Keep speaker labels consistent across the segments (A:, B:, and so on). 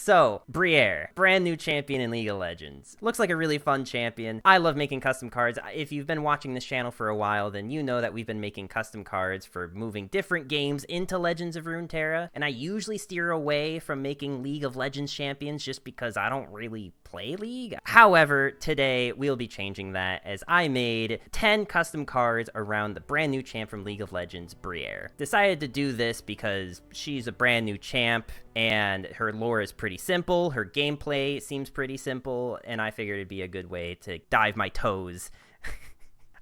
A: So, Briar, brand new champion in League of Legends. Looks like a really fun champion. I love making custom cards. If you've been watching this channel for a while, then you know that we've been making custom cards for moving different games into Legends of Runeterra, and I usually steer away from making League of Legends champions just because I don't really play League. However, today we'll be changing that as I made 10 custom cards around the brand new champ from League of Legends, Briar. Decided to do this because she's a brand new champ and her lore is pretty simple, her gameplay seems pretty simple, and I figured it'd be a good way to dive my toes.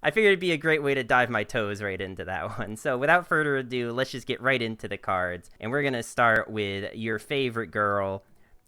A: I figured it'd be a great way to dive my toes right into that one. So without further ado, let's just get right into the cards. And we're going to start with your favorite girl,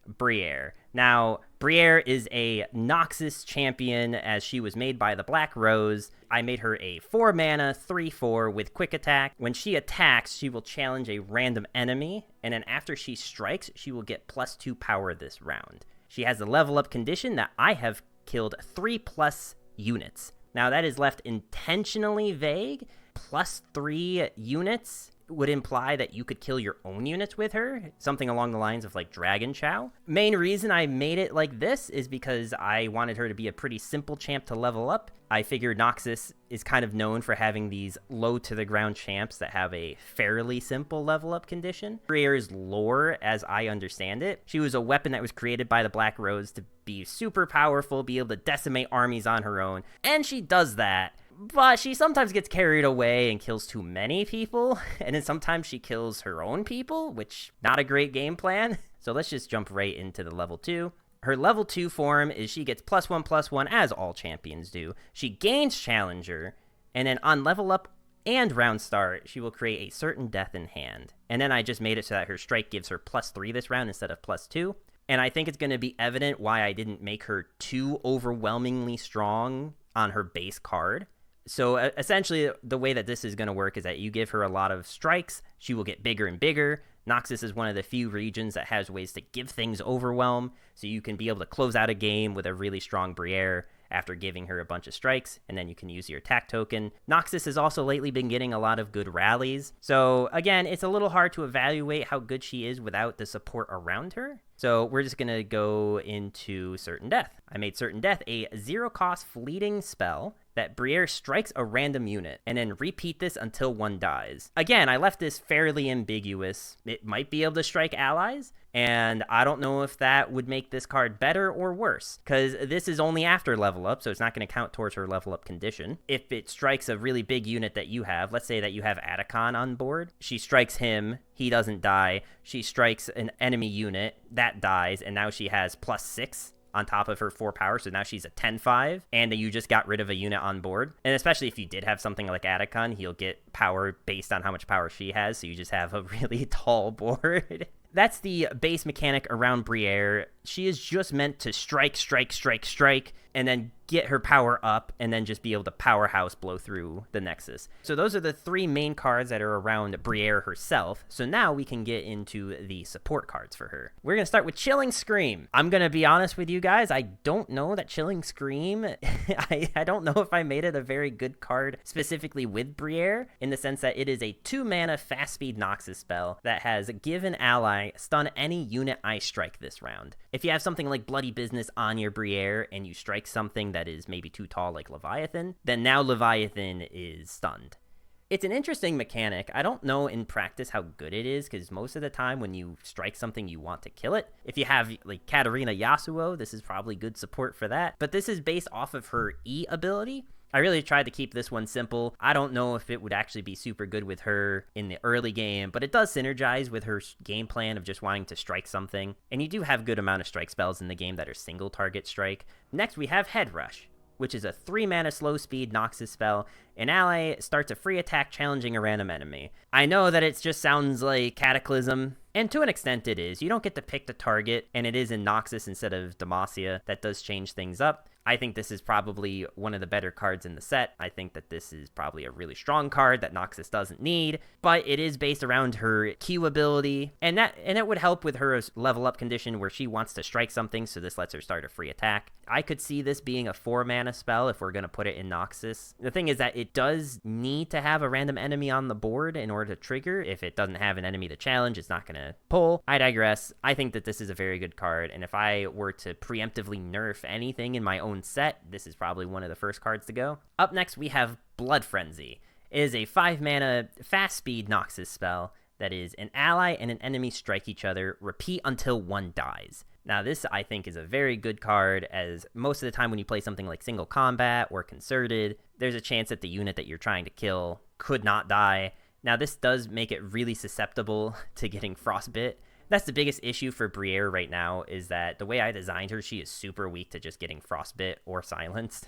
A: Briar. Now, Briar is a Noxus champion as she was made by the Black Rose. I made her a 4-mana, 3/4 with quick attack. When she attacks, she will challenge a random enemy, and then after she strikes, she will get +2 power this round. She has a level up condition that I have killed 3+ units. Now, that is left intentionally vague. +3 units would imply that you could kill your own units with her, something along the lines of like Dragon Chow. Main reason I made it like this is because I wanted her to be a pretty simple champ to level up. I figured Noxus is kind of known for having these low to the ground champs that have a fairly simple level up condition. Briar's lore, as I understand it, she was a weapon that was created by the Black Rose to be super powerful, be able to decimate armies on her own, and she does that. But she sometimes gets carried away and kills too many people, and then sometimes she kills her own people, which not a great game plan. So let's just jump right into the level 2. Her level 2 form is she gets +1/+1 as all champions do. She gains Challenger, and then on level up and round start, she will create a certain death in hand. And then I just made it so that her strike gives her +3 this round instead of +2. And I think it's going to be evident why I didn't make her too overwhelmingly strong on her base card. So essentially, the way that this is going to work is that you give her a lot of strikes, she will get bigger and bigger. Noxus is one of the few regions that has ways to give things overwhelm, so you can be able to close out a game with a really strong Briar after giving her a bunch of strikes, and then you can use your attack token. Noxus has also lately been getting a lot of good rallies. So again, it's a little hard to evaluate how good she is without the support around her. So we're just going to go into Certain Death. I made Certain Death a 0-cost fleeting spell that Briar strikes a random unit, and then repeat this until one dies. Again, I left this fairly ambiguous. It might be able to strike allies, and I don't know if that would make this card better or worse, because this is only after level up, so it's not going to count towards her level up condition. If it strikes a really big unit that you have, let's say that you have Atacon on board, she strikes him, he doesn't die, she strikes an enemy unit, that dies, and now she has +6 on top of her 4 power, so now she's a 10/5, and you just got rid of a unit on board. And especially if you did have something like Atacon, he'll get power based on how much power she has, so you just have a really tall board. That's the base mechanic around Briar. She is just meant to strike, and then get her power up, and then just be able to powerhouse blow through the Nexus. So those are the 3 main cards that are around Briar herself. So now we can get into the support cards for her. We're going to start with Chilling Scream. I'm going to be honest with you guys, I don't know that Chilling Scream, I don't know if I made it a very good card specifically with Briar, in the sense that it is a 2-mana fast speed Noxus spell that has give an ally stun any unit I strike this round. If you have something like Bloody Business on your Briar and you strike something that is maybe too tall like Leviathan, then now Leviathan is stunned. It's an interesting mechanic. I don't know in practice how good it is, because most of the time when you strike something, you want to kill it. If you have like Katarina Yasuo, this is probably good support for that. But this is based off of her E ability. I really tried to keep this one simple. I don't know if it would actually be super good with her in the early game, but it does synergize with her game plan of just wanting to strike something. And you do have good amount of strike spells in the game that are single target strike. Next, we have Head Rush, which is a 3-mana slow speed Noxus spell. An ally starts a free attack challenging a random enemy. I know that it just sounds like Cataclysm, and to an extent it is. You don't get to pick the target, and it is in Noxus instead of Demacia. That does change things up. I think this is probably one of the better cards in the set. I think that this is probably a really strong card that Noxus doesn't need, but it is based around her Q ability, and it would help with her level up condition where she wants to strike something, so this lets her start a free attack. I could see this being a 4-mana spell if we're going to put it in Noxus. The thing is that it does need to have a random enemy on the board in order to trigger. If it doesn't have an enemy to challenge, it's not going to pull. I digress. I think that this is a very good card, and if I were to preemptively nerf anything in my own set, this is probably one of the first cards to go. Up next, we have Blood Frenzy. It is a 5-mana fast speed Noxus spell that is an ally and an enemy strike each other, repeat until one dies. Now, this, I think, is a very good card, as most of the time when you play something like single combat or concerted, there's a chance that the unit that you're trying to kill could not die. Now, this does make it really susceptible to getting frostbit. That's the biggest issue for Briar right now, is that the way I designed her, she is super weak to just getting frostbit or silenced.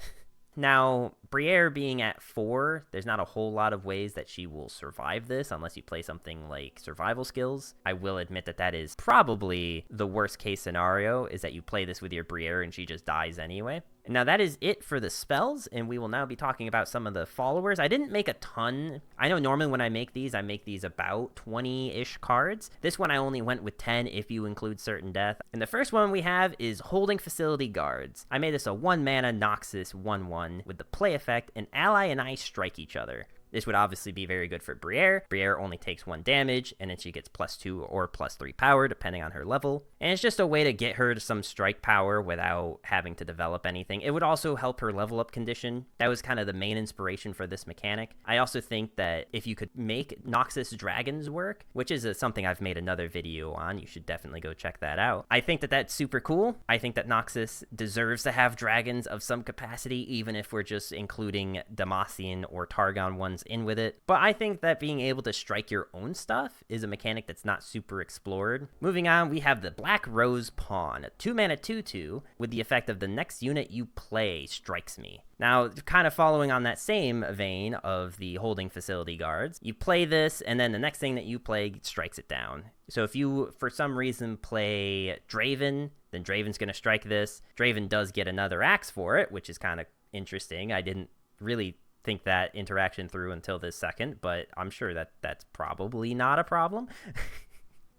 A: Now, Briar being at 4, there's not a whole lot of ways that she will survive this unless you play something like survival skills. I will admit that that is probably the worst case scenario, is that you play this with your Briar and she just dies anyway. Now, that is it for the spells, and we will now be talking about some of the followers. I didn't make a ton. I know normally when I make these about 20-ish cards. This one I only went with 10 if you include certain death. And the first one we have is Holding Facility Guards. I made this a 1-mana Noxus 1/1 with the play effect, an ally and I strike each other. This would obviously be very good for Briar. Briar only takes 1 damage, and then she gets +2 or +3 power, depending on her level. And it's just a way to get her to some strike power without having to develop anything. It would also help her level up condition. That was kind of the main inspiration for this mechanic. I also think that if you could make Noxus Dragons work, which is something I've made another video on, you should definitely go check that out. I think that that's super cool. I think that Noxus deserves to have dragons of some capacity, even if we're just including Demacian or Targon ones in with it. But I think that being able to strike your own stuff is a mechanic that's not super explored. Moving on, we have the Black Rose Pawn, a 2-mana 2/2 with the effect of the next unit you play strikes me. Now, kind of following on that same vein of the Holding Facility Guards, you play this, and then the next thing that you play strikes it down. So if you, for some reason, play Draven, then Draven's going to strike this. Draven does get another axe for it, which is kind of interesting. I didn't really think that interaction through until this second, but I'm sure that that's probably not a problem.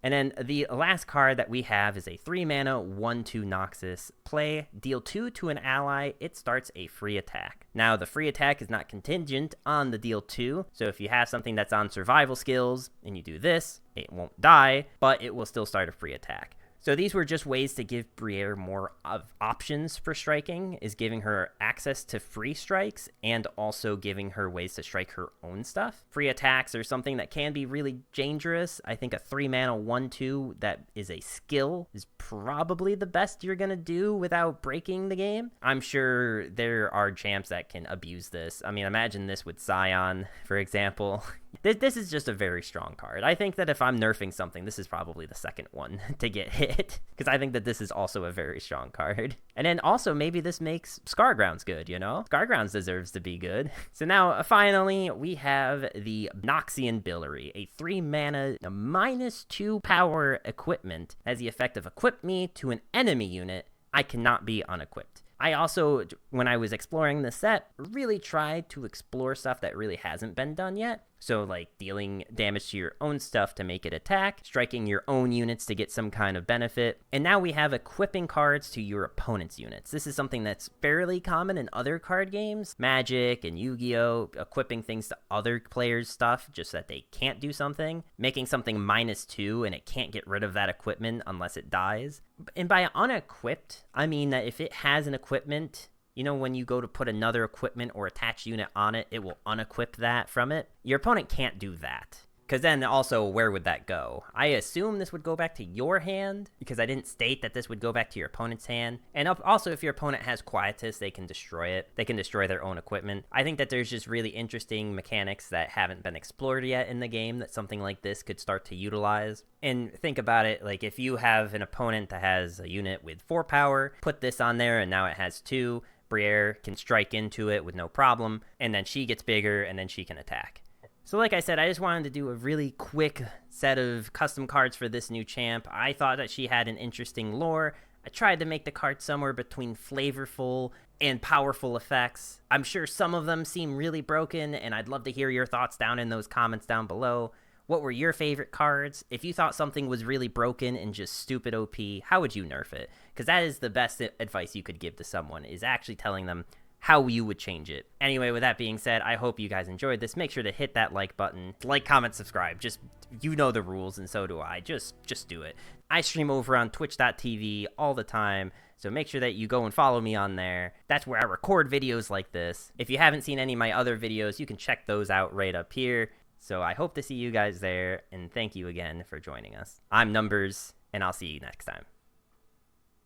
A: And then the last card that we have is a 3-mana 1/2 Noxus. Play, deal 2 to an ally, it starts a free attack. Now, the free attack is not contingent on the deal 2, so if you have something that's on survival skills and you do this, it won't die, but it will still start a free attack. So these were just ways to give Briar more options for striking, is giving her access to free strikes and also giving her ways to strike her own stuff. Free attacks are something that can be really dangerous. I think a 3-mana 1/2 that is a skill is probably the best you're going to do without breaking the game. I'm sure there are champs that can abuse this. I mean, imagine this with Scion, for example. This is just a very strong card. I think that if I'm nerfing something, this is probably the second one to get hit, because I think that this is also a very strong card. And then also maybe this makes Scargrounds good, you know? Scargrounds deserves to be good. So now, finally, we have the Noxian Billory, a 3-mana -2 power equipment. Has the effect of equip me to an enemy unit. I cannot be unequipped. I also, when I was exploring the set, really tried to explore stuff that really hasn't been done yet. So like dealing damage to your own stuff to make it attack, striking your own units to get some kind of benefit. And now we have equipping cards to your opponent's units. This is something that's fairly common in other card games, Magic and Yu-Gi-Oh!, equipping things to other players' stuff just so that they can't do something, making something -2 and it can't get rid of that equipment unless it dies. And by unequipped, I mean that if it has an equipment, you know, when you go to put another equipment or attached unit on it, it will unequip that from it. Your opponent can't do that. Because then also, where would that go? I assume this would go back to your hand, because I didn't state that this would go back to your opponent's hand. And also, if your opponent has Quietus, they can destroy it. They can destroy their own equipment. I think that there's just really interesting mechanics that haven't been explored yet in the game that something like this could start to utilize. And think about it, like if you have an opponent that has a unit with 4 power, put this on there and now it has 2, Briar can strike into it with no problem, and then she gets bigger and then she can attack. So like I said, I just wanted to do a really quick set of custom cards for this new champ. I thought that she had an interesting lore. I tried to make the card somewhere between flavorful and powerful effects. I'm sure some of them seem really broken, and I'd love to hear your thoughts down in those comments down below. What were your favorite cards? If you thought something was really broken and just stupid OP, how would you nerf it? Because that is the best advice you could give to someone, is actually telling them how you would change it. Anyway, with that being said, I hope you guys enjoyed this. Make sure to hit that like button. Like, comment, subscribe. Just, you know the rules, and so do I. Just do it. I stream over on twitch.tv all the time, so make sure that you go and follow me on there. That's where I record videos like this. If you haven't seen any of my other videos, you can check those out right up here. So I hope to see you guys there, and thank you again for joining us. I'm Numbers, and I'll see you next time.